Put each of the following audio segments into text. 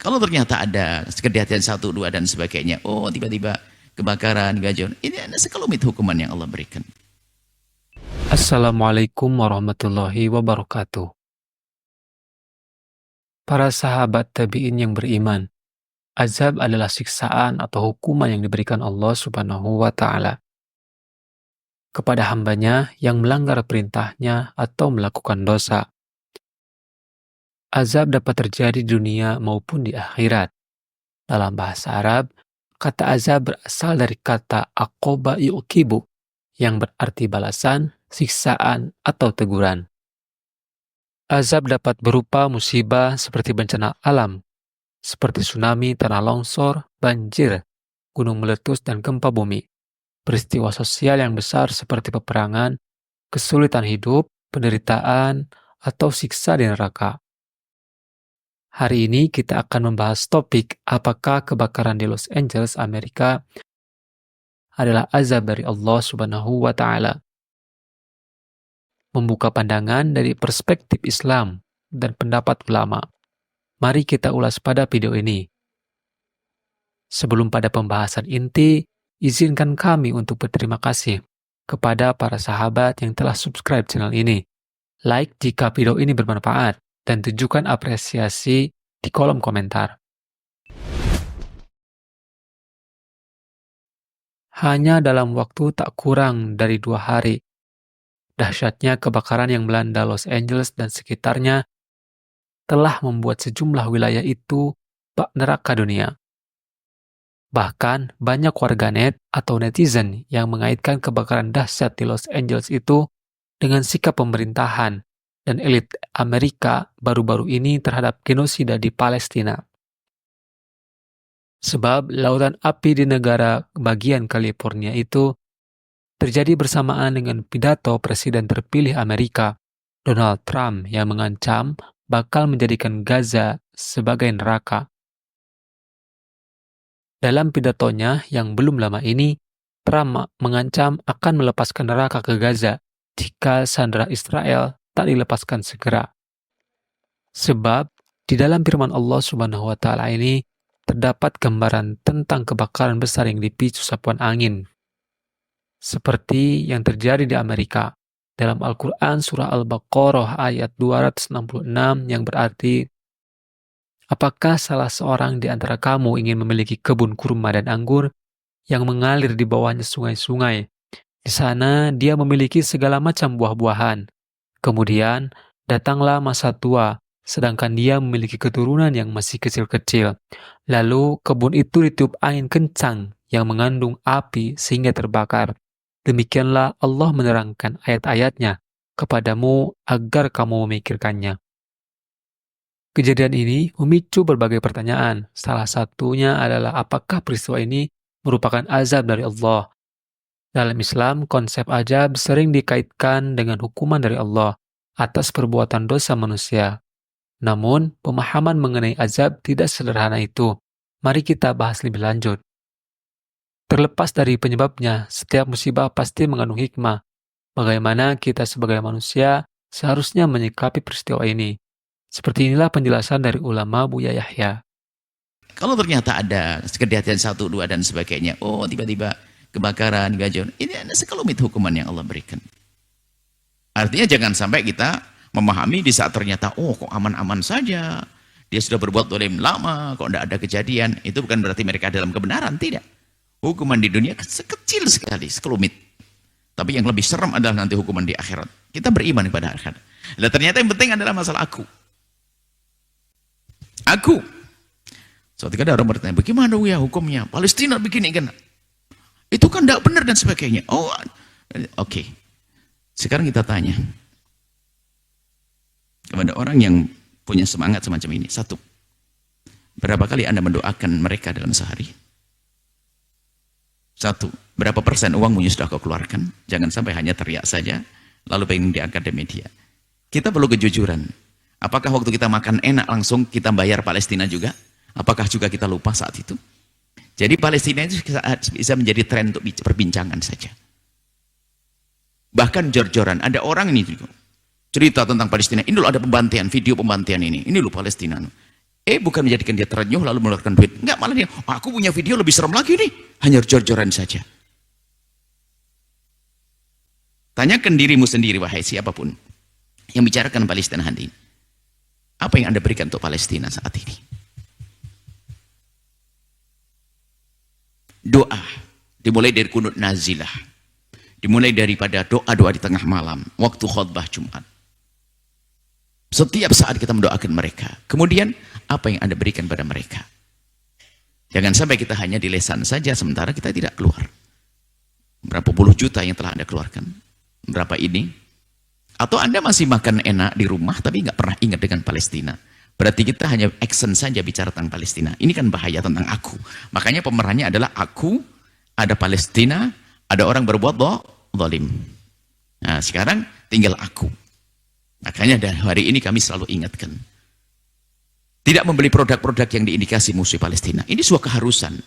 Kalau ternyata ada kejadian satu, dua, dan sebagainya, oh tiba-tiba kebakaran, gajon, ini ada sekelumit hukuman yang Allah berikan. Assalamualaikum warahmatullahi wabarakatuh. Para sahabat tabi'in yang beriman, azab adalah siksaan atau hukuman yang diberikan Allah Subhanahu wa Ta'ala kepada hambanya yang melanggar perintahnya atau melakukan dosa. Azab dapat terjadi di dunia maupun di akhirat. Dalam bahasa Arab, kata azab berasal dari kata aqoba yu'kibu yang berarti balasan, siksaan, atau teguran. Azab dapat berupa musibah seperti bencana alam, seperti tsunami, tanah longsor, banjir, gunung meletus, dan gempa bumi. Peristiwa sosial yang besar seperti peperangan, kesulitan hidup, penderitaan, atau siksa di neraka. Hari ini kita akan membahas topik apakah kebakaran di Los Angeles, Amerika adalah azab dari Allah Subhanahu wa Ta'ala. Membuka pandangan dari perspektif Islam dan pendapat ulama. Mari kita ulas pada video ini. Sebelum pada pembahasan inti, izinkan kami untuk berterima kasih kepada para sahabat yang telah subscribe channel ini. Like jika video ini bermanfaat, dan tunjukkan apresiasi di kolom komentar. Hanya dalam waktu tak kurang dari 2 hari, dahsyatnya kebakaran yang melanda Los Angeles dan sekitarnya telah membuat sejumlah wilayah itu bak neraka dunia. Bahkan banyak warganet atau netizen yang mengaitkan kebakaran dahsyat di Los Angeles itu dengan sikap pemerintahan dan elit Amerika baru-baru ini terhadap genosida di Palestina. Sebab lautan api di negara bagian California itu terjadi bersamaan dengan pidato Presiden terpilih Amerika, Donald Trump, yang mengancam bakal menjadikan Gaza sebagai neraka. Dalam pidatonya yang belum lama ini, Trump mengancam akan melepaskan neraka ke Gaza jika sandera Israel tak dilepaskan segera. Sebab di dalam firman Allah Subhanahu wa Ta'ala ini terdapat gambaran tentang kebakaran besar yang dipicu sapuan angin. Seperti yang terjadi di Amerika dalam Al-Quran surah Al-Baqarah ayat 266 yang berarti, apakah salah seorang di antara kamu ingin memiliki kebun kurma dan anggur yang mengalir di bawahnya sungai-sungai? Di sana dia memiliki segala macam buah-buahan. Kemudian datanglah masa tua, sedangkan dia memiliki keturunan yang masih kecil-kecil. Lalu kebun itu ditiup angin kencang yang mengandung api sehingga terbakar. Demikianlah Allah menerangkan ayat-ayatnya kepadamu agar kamu memikirkannya. Kejadian ini memicu berbagai pertanyaan. Salah satunya adalah apakah peristiwa ini merupakan azab dari Allah. Dalam Islam, konsep azab sering dikaitkan dengan hukuman dari Allah atas perbuatan dosa manusia. Namun, pemahaman mengenai azab tidak sederhana itu. Mari kita bahas lebih lanjut. Terlepas dari penyebabnya, setiap musibah pasti mengandung hikmah. Bagaimana kita sebagai manusia seharusnya menyikapi peristiwa ini. Seperti inilah penjelasan dari ulama Buya Yahya. Kalau ternyata ada kejadian satu, dua, dan sebagainya, oh tiba-tiba kebakaran, gajon, ini ada sekelumit hukuman yang Allah berikan. Artinya jangan sampai kita memahami di saat ternyata, oh kok aman-aman saja, dia sudah berbuat dolim lama, kok tidak ada kejadian, itu bukan berarti mereka dalam kebenaran, tidak. Hukuman di dunia sekecil sekali, sekelumit. Tapi yang lebih serem adalah nanti hukuman di akhirat. Kita beriman kepada akhirat. Dan ternyata yang penting adalah masalah aku. Aku. Suatu kali ada orang bertanya, bagaimana ya hukumnya? Palestina begini kan? Itu kan tidak benar dan sebagainya. Oh, oke. Sekarang kita tanya kepada orang yang punya semangat semacam ini. Satu, berapa kali Anda mendoakan mereka dalam sehari? Satu, berapa persen uangmu yang sudah kau keluarkan? Jangan sampai hanya teriak saja, lalu pengen diangkat di media. Kita perlu kejujuran. Apakah waktu kita makan enak langsung kita bayar Palestina juga? Apakah juga kita lupa saat itu? Jadi Palestina itu bisa menjadi tren untuk perbincangan saja. Bahkan jor-joran, ada orang ini juga cerita tentang Palestina. Ini loh ada pembantian, video pembantian ini. Ini loh Palestina. Bukan menjadikan dia terenyuh lalu mengeluarkan duit. Enggak, malah dia, aku punya video lebih serem lagi nih. Hanya jor-joran saja. Tanyakan dirimu sendiri, wahai siapapun yang bicarakan Palestina hari ini. Apa yang Anda berikan untuk Palestina saat ini? Doa. Dimulai dari kunut nazilah. Dimulai daripada doa-doa di tengah malam. Waktu khutbah Jumat. Setiap saat kita mendoakan mereka. Kemudian, apa yang Anda berikan pada mereka? Jangan sampai kita hanya di lesan saja, sementara kita tidak keluar. Berapa puluh juta yang telah Anda keluarkan? Berapa ini? Atau Anda masih makan enak di rumah, tapi nggak pernah ingat dengan Palestina. Berarti kita hanya action saja bicara tentang Palestina. Ini kan bahaya tentang aku. Makanya pemerannya adalah aku, ada Palestina, ada orang berbuat zalim. Nah, sekarang tinggal aku. Makanya dari hari ini kami selalu ingatkan. Tidak membeli produk-produk yang diindikasi musuh Palestina. Ini sebuah keharusan.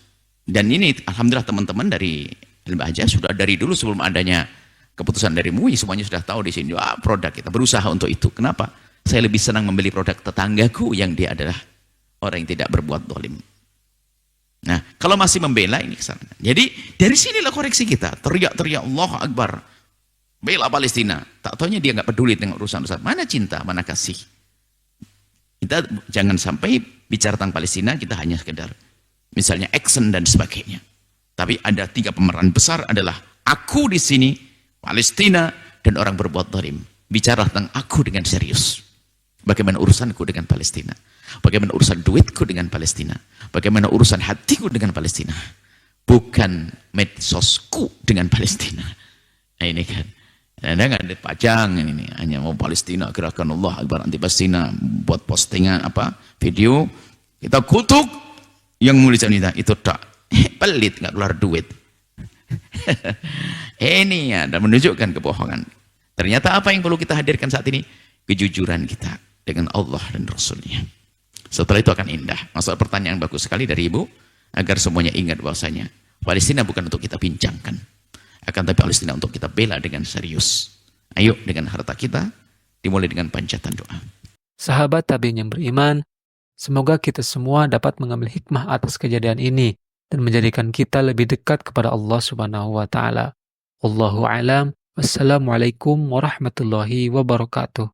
Dan ini alhamdulillah teman-teman dari Al-Bahjah sudah dari dulu sebelum adanya keputusan dari MUI semuanya sudah tahu di sini. Produk kita berusaha untuk itu. Kenapa? Saya lebih senang membeli produk tetanggaku yang dia adalah orang yang tidak berbuat zalim. Nah, kalau masih membela ini kesana. Jadi dari sinilah koreksi kita. Teriak-teriak Allahu Akbar. Bela Palestina. Tak taunya dia nggak peduli dengan urusan-urusan. Mana cinta, mana kasih. Kita jangan sampai bicara tentang Palestina, kita hanya sekedar misalnya action dan sebagainya. Tapi ada 3 pemeran besar adalah aku di sini, Palestina, dan orang berbuat zalim. Bicara tentang aku dengan serius. Bagaimana urusanku dengan Palestina. Bagaimana urusan duitku dengan Palestina. Bagaimana urusan hatiku dengan Palestina. Bukan medsosku dengan Palestina. Nah ini kan. Anda nggak ada pajang ini. Hanya mau Palestina, gerakan Allah Akbar anti Palestina. Buat postingan video. Kita kutuk. Yang mulia itu tak. Pelit, nggak keluar duit. Ini ya, dan menunjukkan kebohongan. Ternyata apa yang perlu kita hadirkan saat ini? Kejujuran kita dengan Allah dan Rasulnya. Setelah itu akan indah. Masalah pertanyaan bagus sekali dari Ibu, agar semuanya ingat bahwasanya Palestina bukan untuk kita bincangkan, akan tapi Palestina untuk kita bela dengan serius. Ayo dengan harta kita, dimulai dengan pancatan doa. Sahabat tabi'in yang beriman, semoga kita semua dapat mengambil hikmah atas kejadian ini dan menjadikan kita lebih dekat kepada Allah Subhanahu wa taala. Wallahu a'lam. Wassalamualaikum warahmatullahi wabarakatuh.